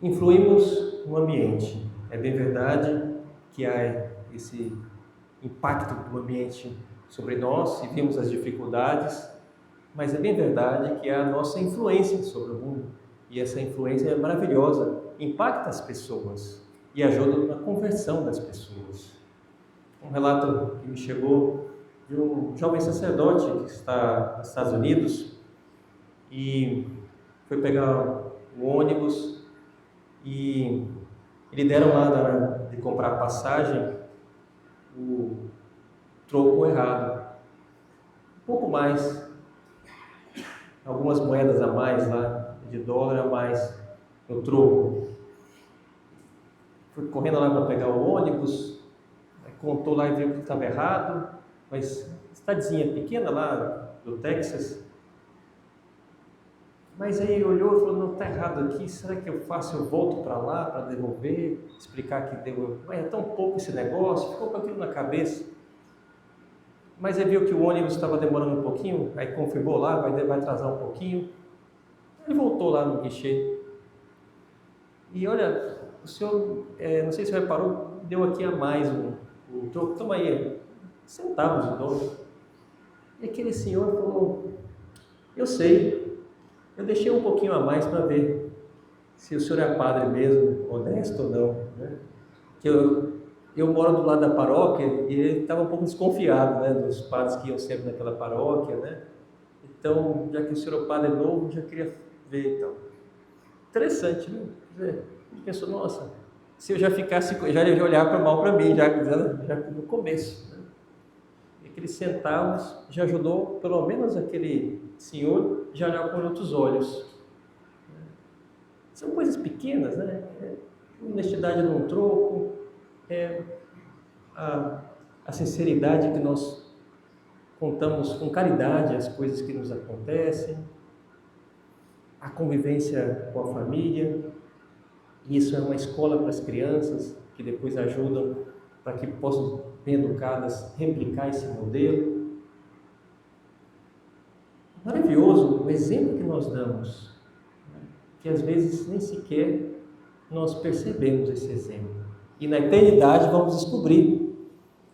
influímos no ambiente. É bem verdade que há esse impacto do ambiente sobre nós e vimos as dificuldades, mas é bem verdade que há a nossa influência sobre o mundo. E essa influência é maravilhosa, impacta as pessoas e ajuda na conversão das pessoas. Um relato que me chegou de um jovem sacerdote que está nos Estados Unidos e foi pegar o ônibus e lhe deram lá na hora de comprar a passagem o troco errado. Um pouco mais, algumas moedas a mais lá, de dólar a mais no troco. Fui correndo lá para pegar o ônibus, contou lá e viu que estava errado, mas cidadezinha pequena lá do Texas. Mas aí olhou e falou, não, está errado aqui, será que eu faço, eu volto para lá para devolver, explicar que deu, é tão pouco esse negócio, ficou com aquilo na cabeça. Mas aí viu que o ônibus estava demorando um pouquinho, aí confirmou lá, vai atrasar um pouquinho. Ele voltou lá no guichê. E olha, o senhor, não sei se você reparou, deu aqui a mais um troco, toma aí, centavos de dólar. E aquele senhor falou, eu sei, eu deixei um pouquinho a mais para ver se o senhor é padre mesmo, honesto ou não. Né? Que eu moro do lado da paróquia e ele estava um pouco desconfiado, né, dos padres que iam sempre naquela paróquia, né? Então, já que o senhor é padre novo, já queria ver, então. Interessante, né? Ele pensou, nossa, se eu já ficasse, já ia olhar mal para mim, já no começo. Né? E aqueles centavos já ajudou, pelo menos aquele senhor, já olhar com outros olhos. São coisas pequenas, né? Honestidade num troco, a sinceridade que nós contamos com caridade as coisas que nos acontecem, a convivência com a família. Isso é uma escola para as crianças que depois ajudam para que possam, bem educadas, replicar esse modelo. Maravilhoso o exemplo que nós damos, que às vezes nem sequer nós percebemos esse exemplo. E na eternidade vamos descobrir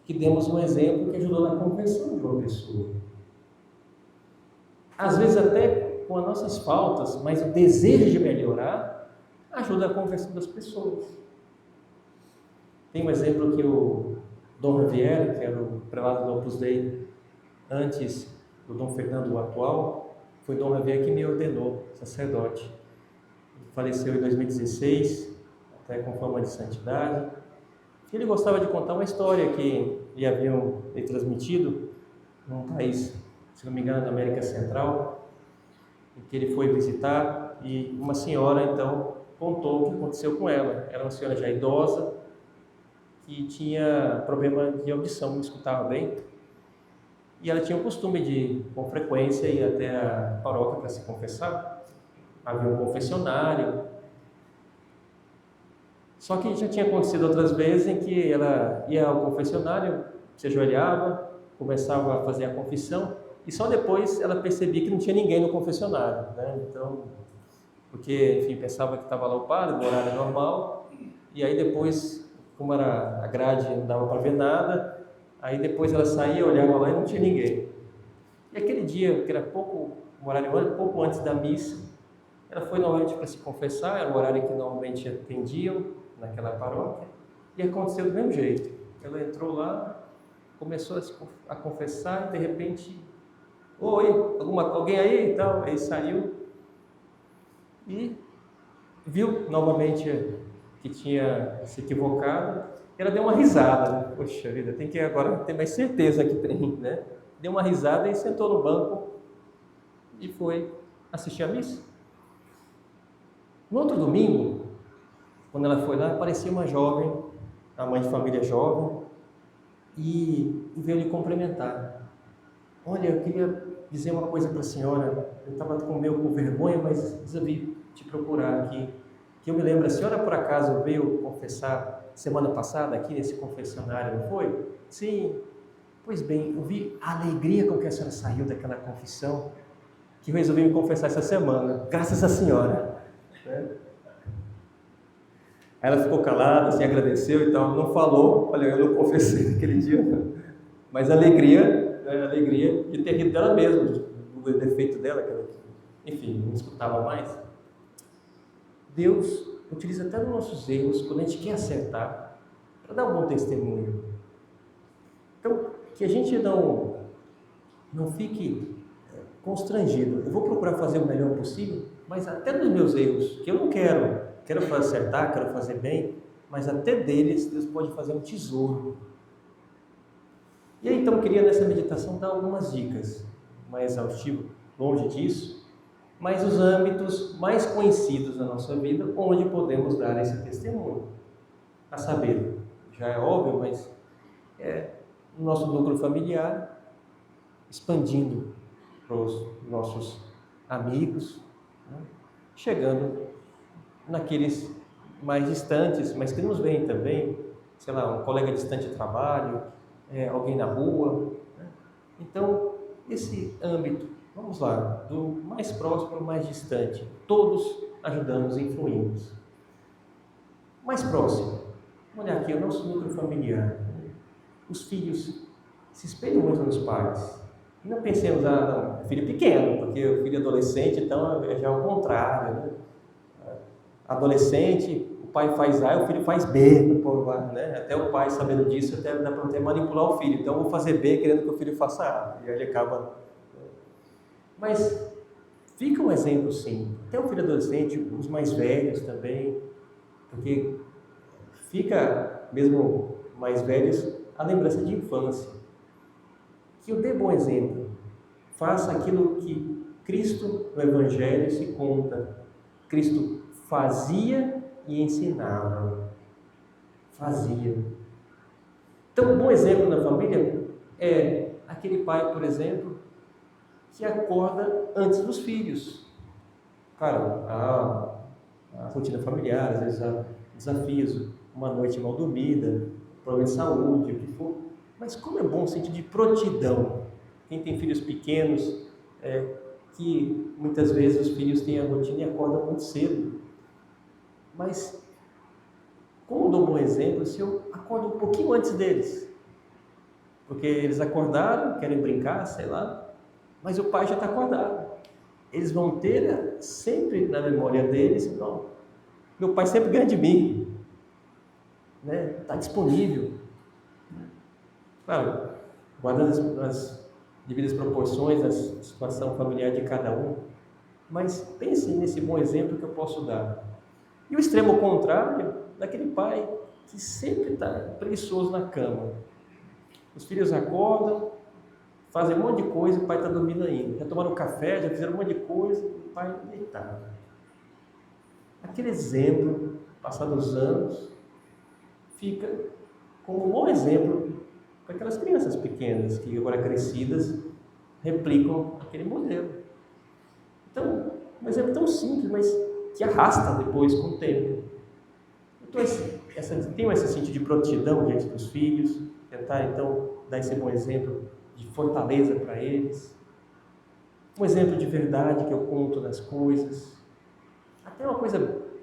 que demos um exemplo que ajudou na conversão de uma pessoa. Às vezes até com as nossas faltas, mas o desejo de melhorar ajuda a conversão das pessoas. Tem um exemplo que o Dom Javier, que era o prelado do Opus Dei antes do Dom Fernando o atual, foi Dom Javier que me ordenou sacerdote. Ele faleceu em 2016, até com fama de santidade. Ele gostava de contar uma história que lhe haviam transmitido num país, se não me engano, da América Central, em que ele foi visitar e uma senhora, então, contou o que aconteceu com ela. Era uma senhora já idosa, que tinha problema de audição, não escutava bem, e ela tinha o costume de, com frequência, ir até a paróquia para se confessar. Havia um confessionário. Só que já tinha acontecido outras vezes em que ela ia ao confessionário, se ajoelhava, começava a fazer a confissão, e só depois ela percebia que não tinha ninguém no confessionário, né? Então, porque, enfim, pensava que estava lá o padre, no horário normal, e aí depois, como era a grade, não dava para ver nada, aí depois ela saía, olhava lá e não tinha ninguém. E aquele dia, que era o horário pouco antes da missa, ela foi novamente para se confessar, era o horário que normalmente atendiam naquela paróquia, e aconteceu do mesmo jeito. Ela entrou lá, começou a confessar e de repente, oi, alguém aí e tal, aí saiu e viu novamente que tinha se equivocado. Ela deu uma risada, né? Poxa vida, tem que agora ter mais certeza que tem, né? Deu uma risada e sentou no banco e foi assistir a missa. No outro domingo, quando ela foi lá, aparecia uma jovem, a mãe de família jovem, e veio lhe cumprimentar. Olha, eu queria dizer uma coisa para a senhora, eu estava com vergonha, mas resolvi te procurar aqui. Que eu me lembro, a senhora por acaso veio confessar semana passada aqui nesse confessionário, não foi? Sim. Pois bem, eu vi a alegria com que a senhora saiu daquela confissão, que eu resolvi me confessar essa semana, graças à senhora. Né? Aí ela ficou calada, assim, agradeceu e tal, não falou, olha, eu não confessei naquele dia, mas a alegria, né, a alegria de ter rido dela mesma, do defeito dela, que ela, enfim, não escutava mais. Deus utiliza até os nossos erros, quando a gente quer acertar, para dar um bom testemunho. Então, que a gente não fique constrangido. Eu vou procurar fazer o melhor possível, mas até dos meus erros, que eu não quero acertar, quero fazer bem, mas até deles Deus pode fazer um tesouro. E aí, então, eu queria nessa meditação dar algumas dicas, mais exaustivo, longe disso, mas os âmbitos mais conhecidos da nossa vida, onde podemos dar esse testemunho. A saber, já é óbvio, mas no nosso núcleo familiar, expandindo para os nossos amigos, né? Chegando naqueles mais distantes, mas que nos veem também, sei lá, um colega distante de trabalho, alguém na rua, né? Então, esse âmbito, vamos lá, do mais próximo ao mais distante, todos ajudamos e influímos. Mais próximo, vamos olhar aqui, o nosso núcleo familiar. Os filhos se espelham muito nos pais. Não pensemos, não, filho pequeno, porque o filho adolescente, então, já é o contrário, né? Adolescente, o pai faz A e o filho faz B, né? Até o pai sabendo disso, até dá para até manipular o filho. Então, eu vou fazer B querendo que o filho faça A. E aí ele acaba... Mas fica um exemplo, sim. Até o filho adolescente, os mais velhos também, porque fica, mesmo mais velhos, a lembrança de infância. Que eu dê bom exemplo. Faça aquilo que Cristo no Evangelho se conta. Cristo fazia e ensinava. Fazia. Então, um bom exemplo na família é aquele pai, por exemplo, que acorda antes dos filhos. Claro, a rotina familiar, às vezes há desafios, uma noite mal dormida, problema de saúde, o que for. Mas como é bom o sentido de prontidão. Quem tem filhos pequenos, que muitas vezes os filhos têm a rotina e acordam muito cedo. Mas, como eu dou um bom exemplo, se eu acordo um pouquinho antes deles, porque eles acordaram, querem brincar, sei lá, mas o pai já está acordado. Eles vão ter sempre na memória deles, não, meu pai sempre ganha de mim, né? Está disponível. Claro, guardando as devidas proporções, a situação familiar de cada um, mas pense nesse bom exemplo que eu posso dar. E o extremo contrário, daquele pai que sempre está preguiçoso na cama. Os filhos acordam, fazem um monte de coisa, o pai está dormindo ainda. Já tomaram café, já fizeram um monte de coisa, o pai deitado. Aquele exemplo, passados os anos, fica como um bom exemplo para aquelas crianças pequenas que agora crescidas replicam aquele modelo. Então, um exemplo tão simples, mas que arrasta depois com o tempo. Então, tenho esse sentido de prontidão diante dos filhos, tentar então dar esse bom exemplo de fortaleza para eles, um exemplo de verdade que eu conto nas coisas, até uma coisa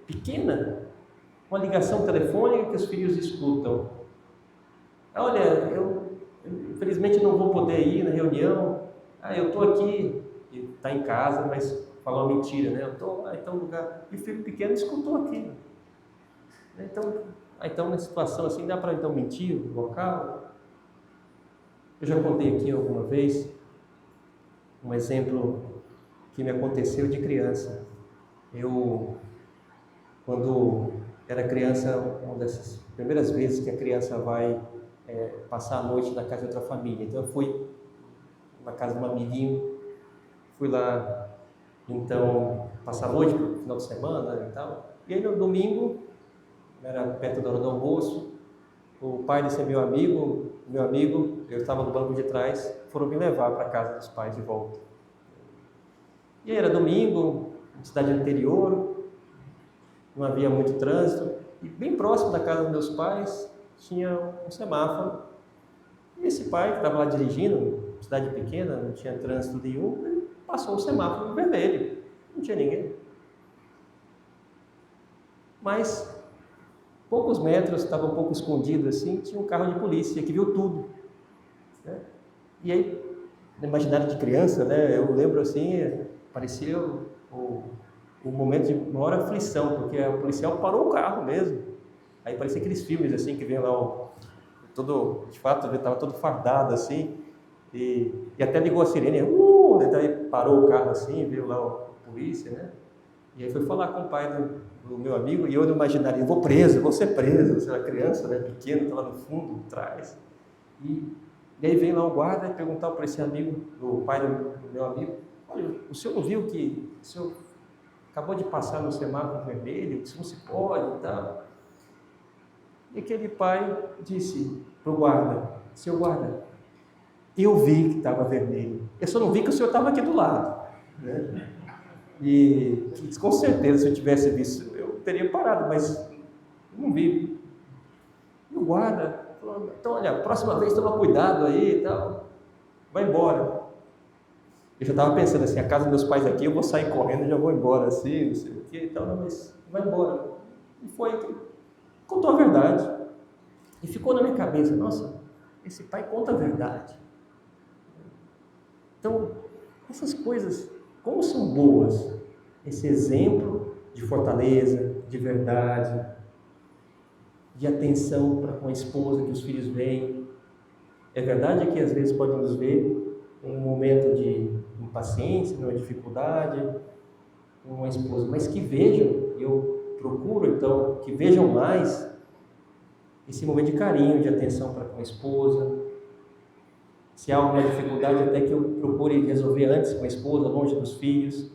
pequena, uma ligação telefônica que os filhos escutam. Olha, eu infelizmente não vou poder ir na reunião, eu estou aqui, está em casa, mas falou uma mentira, né? Eu estou lá em tal lugar, e o filho pequeno escutou aquilo. Então na situação assim, dá para então mentir no local? Eu já contei aqui alguma vez um exemplo que me aconteceu de criança. Eu, quando era criança, uma dessas primeiras vezes que a criança vai passar a noite na casa de outra família. Então eu fui na casa de um amiguinho, fui lá, então, passar a noite, no final de semana e tal. E aí no domingo, era perto da hora do almoço, o pai desse meu amigo, eu estava no banco de trás, foram me levar para a casa dos pais de volta. E aí era domingo, cidade interior, não havia muito trânsito, e bem próximo da casa dos meus pais tinha um semáforo. E esse pai, que estava lá dirigindo, cidade pequena, não tinha trânsito nenhum, ele passou o semáforo no vermelho, não tinha ninguém. Mas poucos metros, estava um pouco escondido assim, tinha um carro de polícia que viu tudo, né? E aí, no imaginário de criança, né, eu lembro assim, parecia o momento de maior aflição, porque o policial parou o carro mesmo. Aí parecia aqueles filmes assim, que vem lá, todo, de fato, ele estava todo fardado assim, e até ligou a sirene, daí parou o carro assim, veio lá a polícia, né? E aí foi falar com o pai do meu amigo, e eu não imaginaria, vou preso, vou ser preso, você era criança, né, pequeno, está lá no fundo, atrás. E aí vem lá o guarda e perguntar para esse amigo, o pai do meu amigo, olha, o senhor não viu que o senhor acabou de passar no semáforo vermelho, isso não se pode e tal. E aquele pai disse para o guarda, seu guarda, eu vi que estava vermelho, eu só não vi que o senhor estava aqui do lado, né? E com certeza, se eu tivesse visto, eu teria parado, mas não vi. E o guarda falou, então olha, próxima vez toma cuidado aí e tal, vai embora. Eu já estava pensando assim, a casa dos meus pais aqui, eu vou sair correndo e já vou embora assim, não sei o que e tal, não, mas vai embora. E foi, contou a verdade. E ficou na minha cabeça, nossa, esse pai conta a verdade. Então, essas coisas, como são boas, esse exemplo de fortaleza, de verdade, de atenção para com a esposa que os filhos veem. É verdade que às vezes podem nos ver em um momento de impaciência, numa dificuldade, com uma esposa, mas que vejam, e eu procuro então, que vejam mais esse momento de carinho, de atenção para com a esposa. Se há alguma dificuldade, até que eu procure resolver antes com a esposa, longe dos filhos.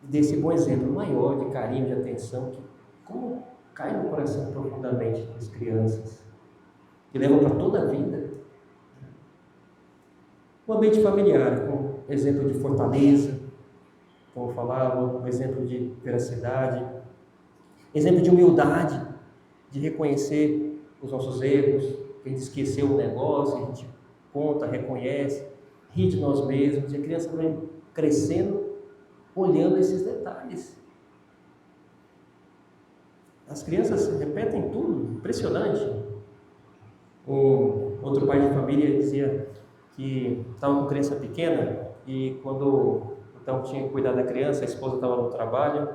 E dê esse bom exemplo maior de carinho, de atenção, que como cai no coração profundamente das crianças, que levam para toda a vida. O ambiente familiar, com exemplo de fortaleza, como eu falava, um exemplo de veracidade, exemplo de humildade, de reconhecer os nossos erros, que a gente esqueceu um negócio, a gente conta, reconhece, ri de nós mesmos, e a criança vai crescendo olhando esses detalhes. As crianças repetem tudo, impressionante. Um outro pai de família dizia que estava com criança pequena e quando então tinha que cuidar da criança, a esposa estava no trabalho,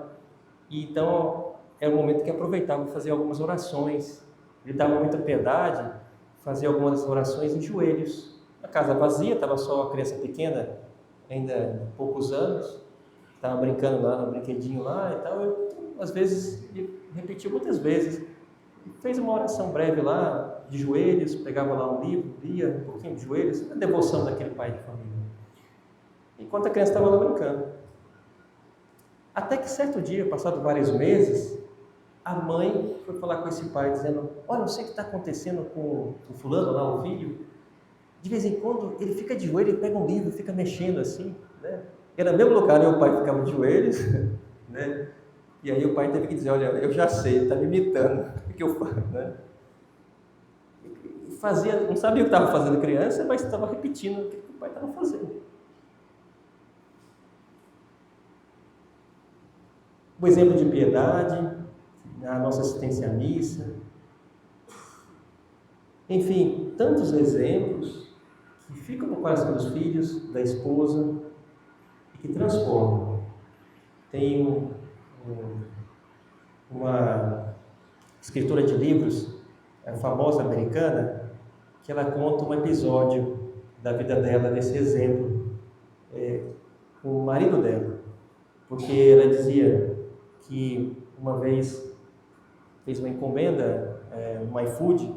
e então era o momento que aproveitava para fazer algumas orações. Ele dava muita piedade, fazia algumas orações em joelhos. A casa vazia, estava só a criança pequena, ainda poucos anos, estava brincando lá no brinquedinho lá e tal. Eu, às vezes, repetiu muitas vezes. Fez uma oração breve lá, de joelhos, pegava lá um livro, lia um pouquinho de joelhos, a devoção daquele pai de família. Enquanto a criança estava lá brincando. Até que certo dia, passado vários meses, a mãe foi falar com esse pai, dizendo, olha, não sei o que está acontecendo com o fulano lá, o filho. De vez em quando ele fica de joelho, ele pega um livro, fica mexendo assim, né? Era no mesmo lugar, né? O pai ficava de joelhos, né? E aí o pai teve que dizer, olha, eu já sei, ele está me imitando, o que eu faço, né? Fazia, não sabia o que estava fazendo criança, mas estava repetindo o que o pai estava fazendo. O exemplo de piedade, a nossa assistência à missa, enfim, tantos exemplos que ficam no coração dos filhos, da esposa, e que transformam. Tem uma escritora de livros, a famosa americana, que ela conta um episódio da vida dela, desse exemplo, com o marido dela, porque ela dizia que uma vez fez uma encomenda no iFood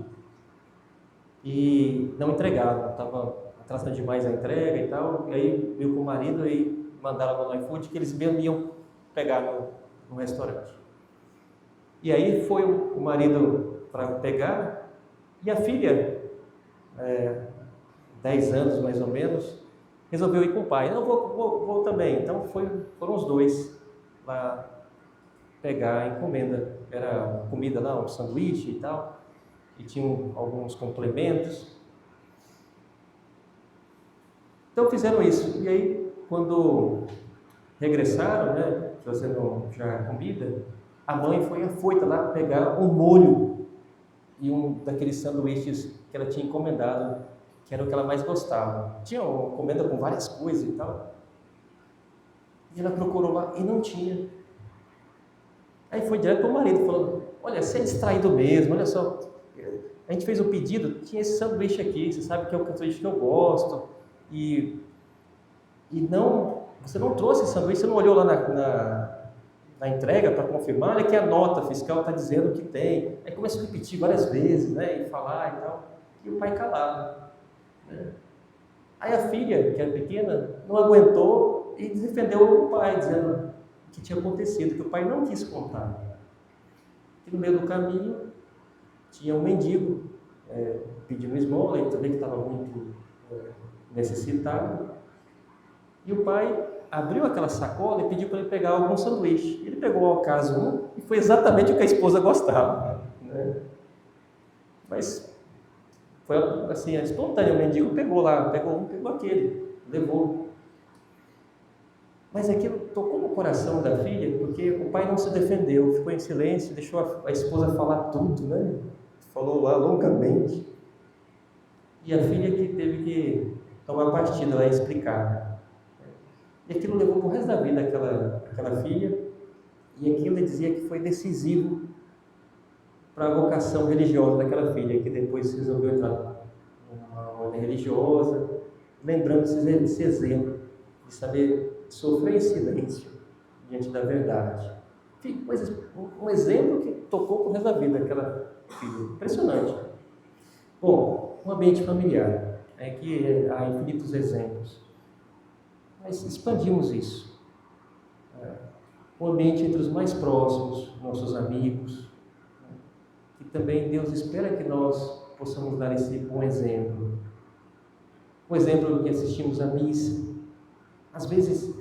e não entregaram, estava atrasando demais a entrega e tal, e aí veio com o marido e mandaram no iFood que eles mesmo iam pegar no restaurante. E aí foi o marido para pegar, e a filha, 10 anos mais ou menos, resolveu ir com o pai. Não, vou também. Então foram os dois lá pegar a encomenda. Era comida lá, um sanduíche e tal, e tinham alguns complementos. Então fizeram isso. E aí, quando regressaram, né, trazendo já a comida, A mãe foi afoita lá pegar um molho e um daqueles sanduíches que ela tinha encomendado, que era o que ela mais gostava. Tinha uma encomenda com várias coisas e tal. E ela procurou lá e não tinha. Aí foi direto para o marido, falando: olha, você é distraído mesmo, olha só, a gente fez o pedido, tinha esse sanduíche aqui, você sabe que é o sanduíche que eu gosto, e não, você não trouxe esse sanduíche, você não olhou lá na entrega para confirmar, olha que a nota fiscal está dizendo que tem. Aí começou a repetir várias vezes, né, e falar e tal, e o pai calado, né? Aí a filha, que era pequena, não aguentou e defendeu o pai, dizendo o que tinha acontecido, que o pai não quis contar. E no meio do caminho tinha um mendigo pedindo esmola, ele também que estava muito necessitado. E o pai abriu aquela sacola e pediu para ele pegar algum sanduíche. Ele pegou ao acaso um e foi exatamente o que a esposa gostava, né? Mas foi assim, espontâneo. O mendigo pegou lá, pegou um, pegou aquele, levou. Mas aquilo tocou no coração da filha, porque o pai não se defendeu, ficou em silêncio, deixou a esposa falar tudo, né? Falou lá longamente. E a filha que teve que tomar partida lá e explicar. E aquilo levou para o resto da vida aquela filha, e aquilo ele dizia que foi decisivo para a vocação religiosa daquela filha, que depois resolveu entrar numa ordem religiosa, lembrando esse exemplo de saber sofrer em silêncio diante da verdade. Enfim, um exemplo que tocou para o resto da vida daquela filha. Impressionante. Bom, um ambiente familiar. Que há infinitos exemplos. Mas expandimos isso. O ambiente entre os mais próximos, nossos amigos, que também Deus espera que nós possamos dar esse bom exemplo. O exemplo que assistimos à missa, às vezes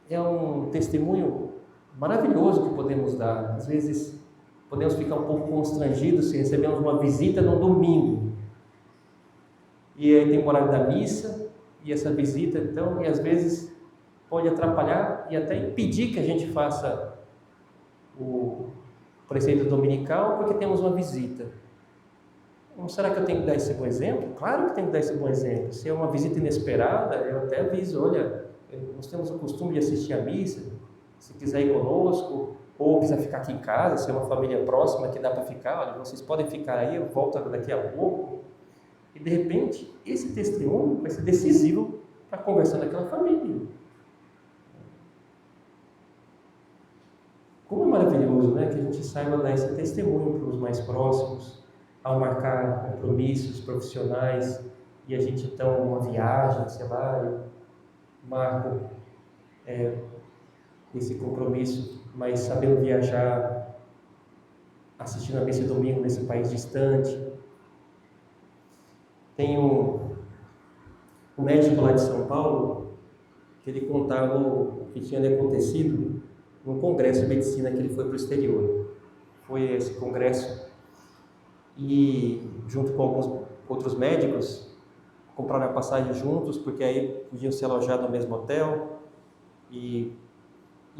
é um testemunho maravilhoso que podemos dar. Às vezes podemos ficar um pouco constrangidos se recebemos uma visita no domingo. E aí tem o horário da missa, e essa visita, então, e às vezes pode atrapalhar e até impedir que a gente faça o preceito dominical, porque temos uma visita. Então, será que eu tenho que dar esse bom exemplo? Claro que tenho que dar esse bom exemplo. Se é uma visita inesperada, eu até aviso: olha, nós temos o costume de assistir à missa, se quiser ir conosco, ou quiser ficar aqui em casa, se é uma família próxima que dá para ficar, olha, vocês podem ficar aí, eu volto daqui a pouco. E de repente, esse testemunho vai ser decisivo para a conversão daquela família. Como é maravilhoso, né, que a gente saiba dar esse testemunho para os mais próximos, ao marcar compromissos profissionais, e a gente então, uma viagem, sei lá, eu marco esse compromisso, mas sabendo viajar, assistindo a missa de domingo nesse país distante. Tem um médico lá de São Paulo, que ele contava o que tinha acontecido num congresso de medicina que ele foi para o exterior. Foi esse congresso e, junto com alguns outros médicos, compraram a passagem juntos, porque aí podiam se alojar no mesmo hotel. E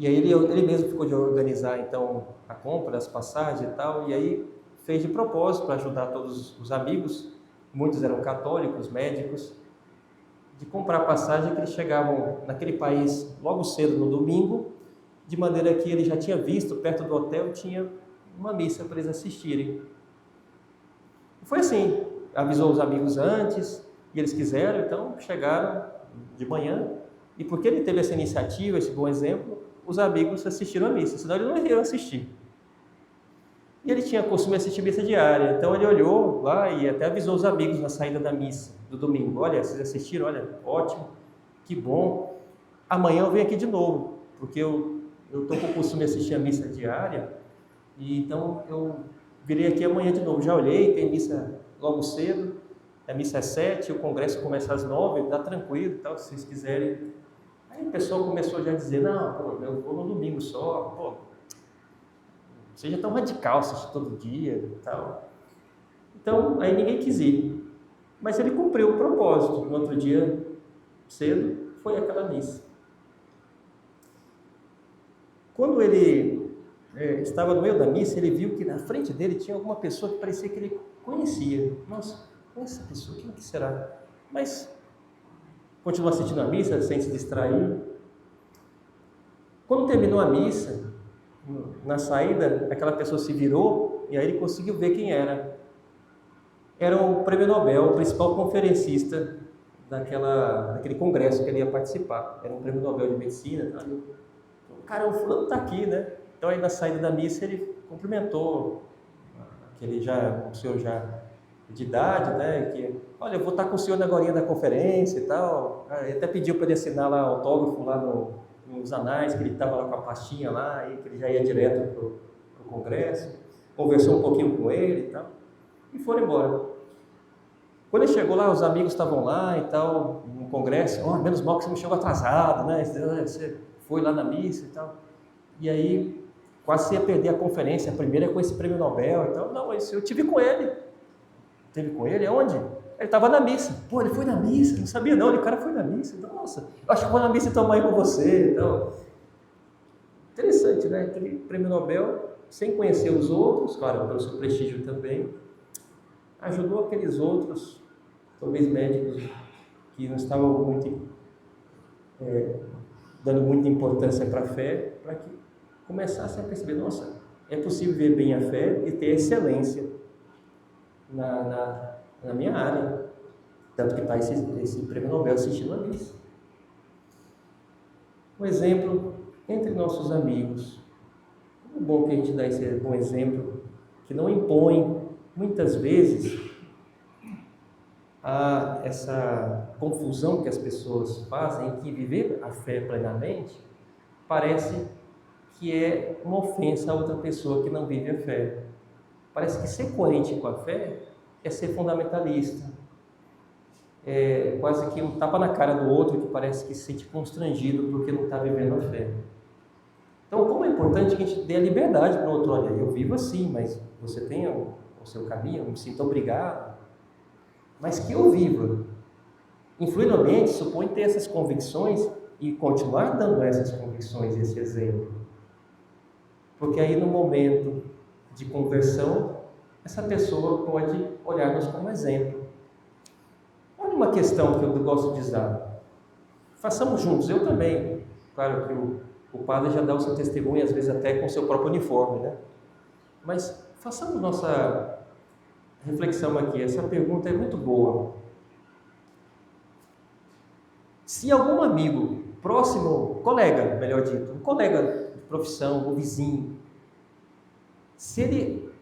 aí ele mesmo ficou de organizar, então, a compra das passagens e tal, e aí fez de propósito para ajudar todos os amigos, muitos eram católicos, médicos, de comprar passagem que eles chegavam naquele país logo cedo no domingo, de maneira que ele já tinha visto, perto do hotel, tinha uma missa para eles assistirem. Foi assim, avisou os amigos antes, e eles quiseram, então chegaram de manhã, e porque ele teve essa iniciativa, esse bom exemplo, os amigos assistiram a missa, senão eles não iriam assistir. E ele tinha costume de assistir missa diária, então ele olhou lá e até avisou os amigos na saída da missa do domingo: olha, vocês assistiram, olha, ótimo, que bom, amanhã eu venho aqui de novo, porque eu estou com o costume de assistir a missa diária, e então eu virei aqui amanhã de novo. Já olhei, tem missa logo cedo, a missa é 7, o congresso começa às 9, dá tranquilo e tal, se vocês quiserem. Aí o pessoal começou já a dizer: não, pô, eu vou no domingo só, pô, seja tão radical, assistir todo dia e tal. Então, aí ninguém quis ir. Mas ele cumpriu o propósito. No outro dia, cedo, foi aquela missa. Quando ele estava no meio da missa, ele viu que na frente dele tinha alguma pessoa que parecia que ele conhecia. Nossa, essa pessoa, quem que será? Mas continuou assistindo a missa sem se distrair. Quando terminou a missa, na saída, aquela pessoa se virou e aí ele conseguiu ver quem era. Era o Prêmio Nobel, o principal conferencista daquele congresso que ele ia participar. Era um Prêmio Nobel de Medicina. Tá? Cara, o fulano está aqui, né? Então aí na saída da missa ele cumprimentou um senhor já de idade, né? Que, olha, eu vou estar com o senhor na agorinha da conferência e tal. Ele até pediu para ele assinar lá autógrafo lá nos anais, que ele estava lá com a pastinha lá, e que ele já ia direto para o congresso. Conversou um pouquinho com ele e tal. E foram embora. Quando ele chegou lá, os amigos estavam lá e tal, no congresso. Oh, menos mal que você não chegou atrasado, né? Você foi lá na missa e tal. E aí, quase ia perder a conferência. A primeira é com esse prêmio Nobel e tal. Não, eu tive com ele. Teve com ele? Aonde? Ele estava na missa. Pô, ele foi na missa? Não sabia não, o cara foi na missa. Nossa, eu acho que vou na missa tomar aí com você. Então, interessante, né? Aquele prêmio Nobel, sem conhecer os outros, claro, pelo seu prestígio também, ajudou aqueles outros, talvez médicos, que não estavam dando muita importância para a fé, para que começassem a perceber, nossa, é possível ver bem a fé e ter excelência na minha área. Tanto que está esse prêmio Nobel assistindo a missa. Um exemplo entre nossos amigos. Como bom que a gente dá esse bom exemplo, que não impõe, muitas vezes, essa confusão que as pessoas fazem, que viver a fé plenamente parece que é uma ofensa a outra pessoa que não vive a fé. Parece que ser coerente com a fé é ser fundamentalista. É quase que um tapa na cara do outro que parece que se sente constrangido porque não está vivendo a fé. Então, como é importante que a gente dê a liberdade para o outro, olha, eu vivo assim, mas você tem o seu caminho, eu me sinto obrigado, mas que eu viva. Influir no ambiente supõe ter essas convicções e continuar dando essas convicções, esse exemplo. Porque aí no momento de conversão, essa pessoa pode olhar-nos como exemplo. Olha uma questão que eu gosto de usar. Façamos juntos, eu também. Claro que o padre já dá o seu testemunho, às vezes até com o seu próprio uniforme, né? Mas façamos nossa reflexão aqui. Essa pergunta é muito boa. Se algum amigo próximo, colega, melhor dito, um colega de profissão, um vizinho, se ele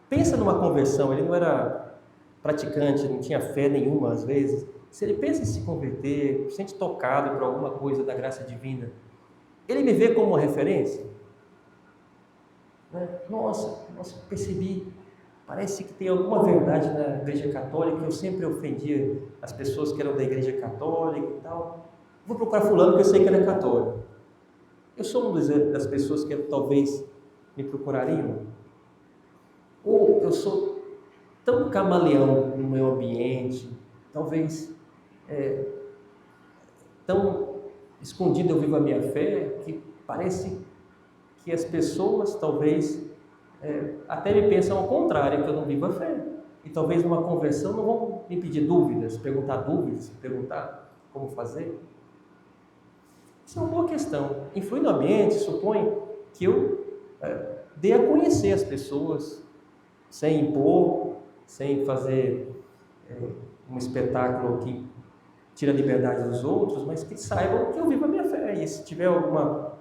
pensa numa conversão, ele não era praticante, não tinha fé nenhuma às vezes, se ele pensa em se converter, se sente tocado por alguma coisa da graça divina, ele me vê como uma referência? Nossa, percebi, parece que tem alguma verdade na Igreja Católica, eu sempre ofendia as pessoas que eram da Igreja Católica e tal. Vou procurar fulano porque eu sei que ele é católico. Eu sou uma das pessoas que talvez me procurariam? Ou eu sou tão camaleão no meu ambiente, talvez tão escondido eu vivo a minha fé, que parece que as pessoas talvez até me pensam ao contrário, que eu não vivo a fé. E talvez numa conversão não vão me pedir dúvidas, perguntar como fazer. Isso é uma boa questão. Influir no ambiente supõe que eu dê a conhecer as pessoas, sem impor, sem fazer um espetáculo que tira a liberdade dos outros, mas que saibam que eu vivo a minha fé. E se tiver alguma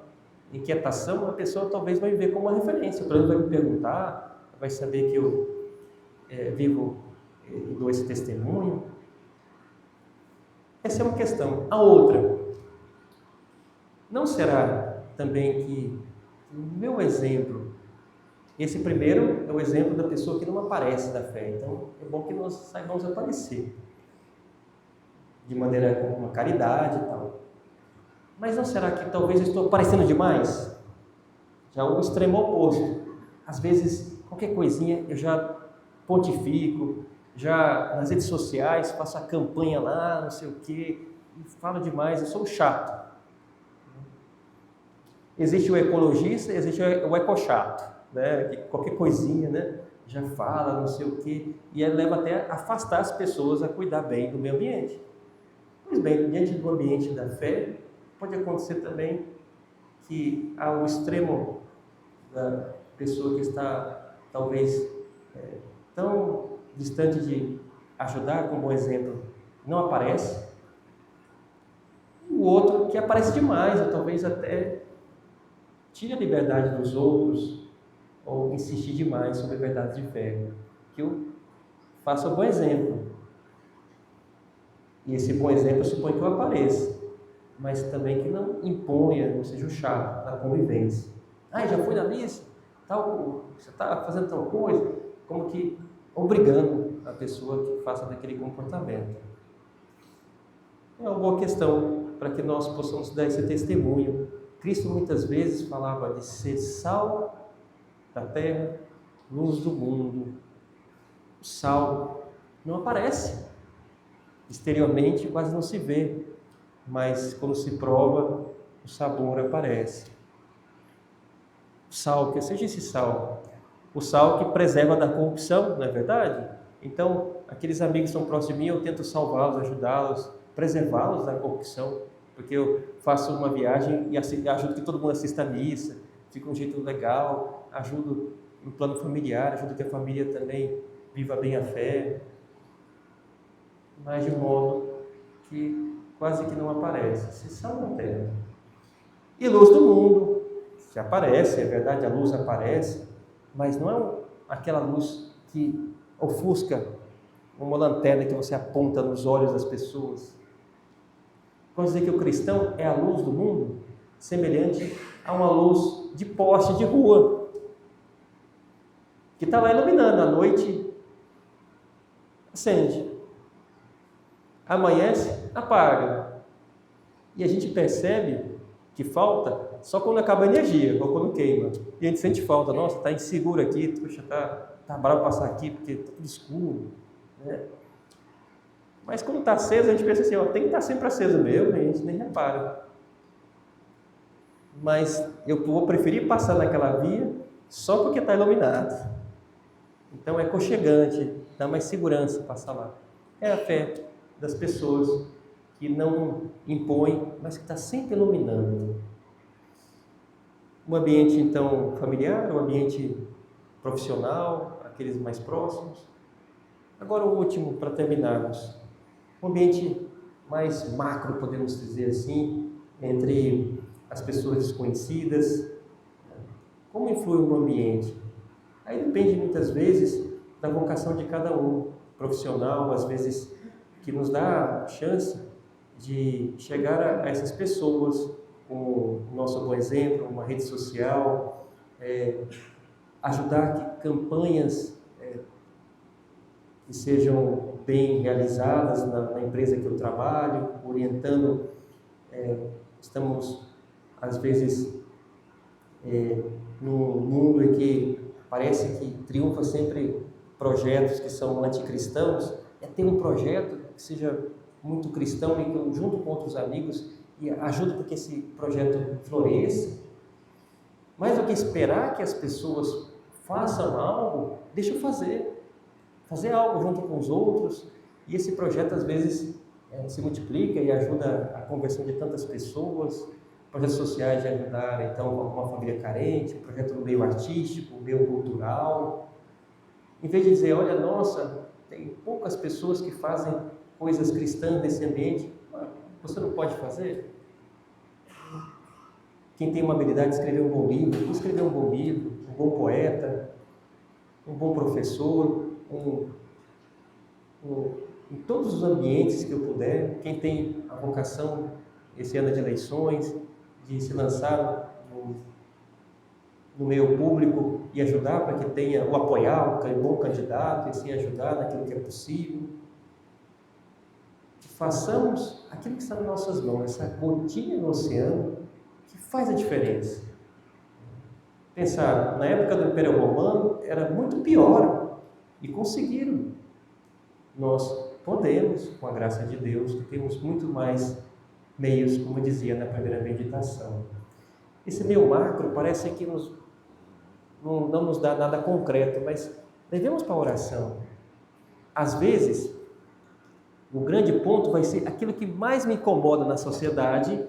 inquietação, a pessoa talvez vai me ver como uma referência. O plano vai me perguntar, vai saber que eu vivo e dou esse testemunho. Essa é uma questão. A outra, não será também que o meu exemplo, esse primeiro é o exemplo da pessoa que não aparece da fé, então é bom que nós saibamos aparecer de maneira com uma caridade e tal. Mas não será que talvez eu estou aparecendo demais? Já o extremo oposto. Às vezes, qualquer coisinha eu já pontifico, já nas redes sociais faço a campanha lá, não sei o quê, e falo demais, eu sou chato. existe o ecologista, existe o ecochato, né? Que qualquer coisinha, né? Já fala, não sei o quê, e aí leva até a afastar as pessoas a cuidar bem do meio ambiente. Pois bem, diante do ambiente da fé, pode acontecer também que há o extremo da pessoa que está, talvez, tão distante de ajudar com um bom exemplo, não aparece. O outro que aparece demais, ou talvez até tire a liberdade dos outros, ou insistir demais sobre a verdade de fé. Que eu faça um bom exemplo. E esse bom exemplo supõe que eu apareça, mas também que não imponha, não seja o chato da convivência. Ah, já foi na missa? Você está fazendo tal coisa? Como que obrigando a pessoa que faça daquele comportamento. É uma boa questão para que nós possamos dar esse testemunho. Cristo muitas vezes falava de ser sal da terra, luz do mundo. O sal não aparece. Exteriormente quase não se vê, mas quando se prova, o sabor aparece. O sal, que seja esse sal, o sal que preserva da corrupção, não é verdade? Então, aqueles amigos que estão próximos de mim, eu tento salvá-los, ajudá-los, preservá-los da corrupção, porque eu faço uma viagem e ajudo que todo mundo assista a missa, fica um jeito legal, ajudo no plano familiar, ajudo que a família também viva bem a fé, mas de modo que quase que não aparece. Se sal na terra. E luz do mundo, que aparece, é verdade, a luz aparece, mas não é aquela luz que ofusca, uma lanterna que você aponta nos olhos das pessoas. Vamos dizer que o cristão é a luz do mundo, semelhante a uma luz de poste de rua, que está lá iluminando, à noite acende. Amanhece, apaga. E a gente percebe que falta só quando acaba a energia, ou quando queima. E a gente sente falta, nossa, está inseguro aqui, puxa, tá bravo passar aqui, porque está tudo escuro. Né? Mas quando está aceso, a gente pensa assim, tem que estar sempre aceso mesmo, e a gente nem repara. Mas eu vou preferir passar naquela via só porque está iluminado. Então é aconchegante, dá mais segurança passar lá. É a fé das pessoas que não impõe, mas que está sempre iluminando. Um ambiente, então, familiar, um ambiente profissional, aqueles mais próximos. Agora o último, para terminarmos. Um ambiente mais macro, podemos dizer assim, entre as pessoas desconhecidas. Como influi no ambiente? Aí depende muitas vezes da vocação de cada um, profissional, às vezes que nos dá a chance de chegar a essas pessoas com o nosso bom exemplo, uma rede social, ajudar que campanhas que sejam bem realizadas na empresa que eu trabalho, orientando. Estamos, às vezes, num mundo em que parece que triunfa sempre projetos que são anticristãos, ter um projeto que seja muito cristão e que eu, junto com outros amigos, e ajude para que esse projeto floresça. Mais do que esperar que as pessoas façam algo, deixa eu fazer algo junto com os outros, e esse projeto às vezes se multiplica e ajuda a conversão de tantas pessoas, projetos sociais de ajudar então uma família carente, um projeto no meio artístico, no meio cultural. Em vez de dizer, olha, nossa, tem poucas pessoas que fazem coisas cristãs nesse ambiente, você não pode fazer? Quem tem uma habilidade de escrever um bom livro, escrever um bom livro, um bom poeta, um bom professor, em todos os ambientes que eu puder, quem tem a vocação, esse ano de eleições, de se lançar no meio público e ajudar para que tenha, ou apoiar o bom candidato, e assim ajudar naquilo que é possível. Façamos aquilo que está nas nossas mãos, essa gotinha no oceano que faz a diferença. Pensar, na época do Império Romano era muito pior e conseguiram. Nós podemos, com a graça de Deus, que temos muito mais meios, como eu dizia na primeira meditação. Esse meio macro parece que não nos dá nada concreto, mas levemos para a oração. Às vezes, o grande ponto vai ser aquilo que mais me incomoda na sociedade.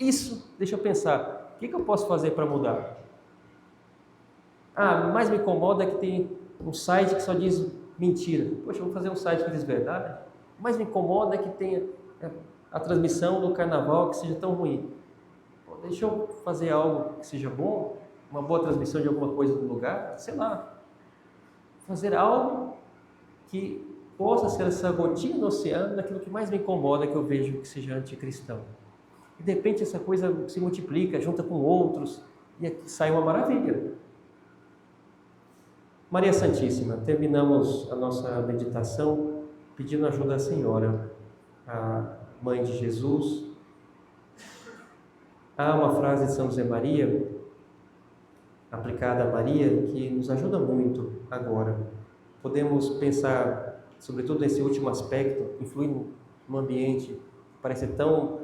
Isso, deixa eu pensar, o que eu posso fazer para mudar? Mais me incomoda é que tem um site que só diz mentira. Poxa, eu vou fazer um site que diz verdade. Mais me incomoda é que tenha a transmissão do carnaval que seja tão ruim. Deixa eu fazer algo que seja bom, uma boa transmissão de alguma coisa do lugar, sei lá. Fazer algo que possa ser essa gotinha no oceano daquilo que mais me incomoda que eu vejo que seja anticristão. E de repente essa coisa se multiplica, junta com outros, e aqui sai uma maravilha. Maria Santíssima, terminamos a nossa meditação pedindo ajuda da Senhora, a Mãe de Jesus. Há uma frase de São José Maria, aplicada a Maria, que nos ajuda muito agora. Podemos pensar, sobretudo nesse último aspecto, influir num ambiente que parece tão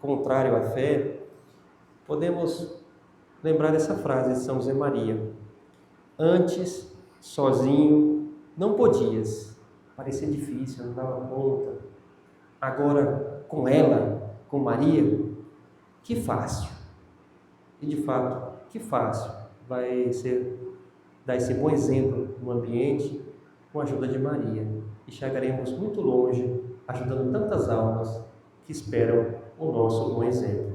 contrário à fé. Podemos lembrar dessa frase de São José Maria: antes, sozinho, não podias, parecia difícil, não dava conta. Agora, com ela, com Maria, que fácil. E de fato, que fácil vai ser dar esse bom exemplo no ambiente com a ajuda de Maria. E chegaremos muito longe, ajudando tantas almas que esperam o nosso bom exemplo.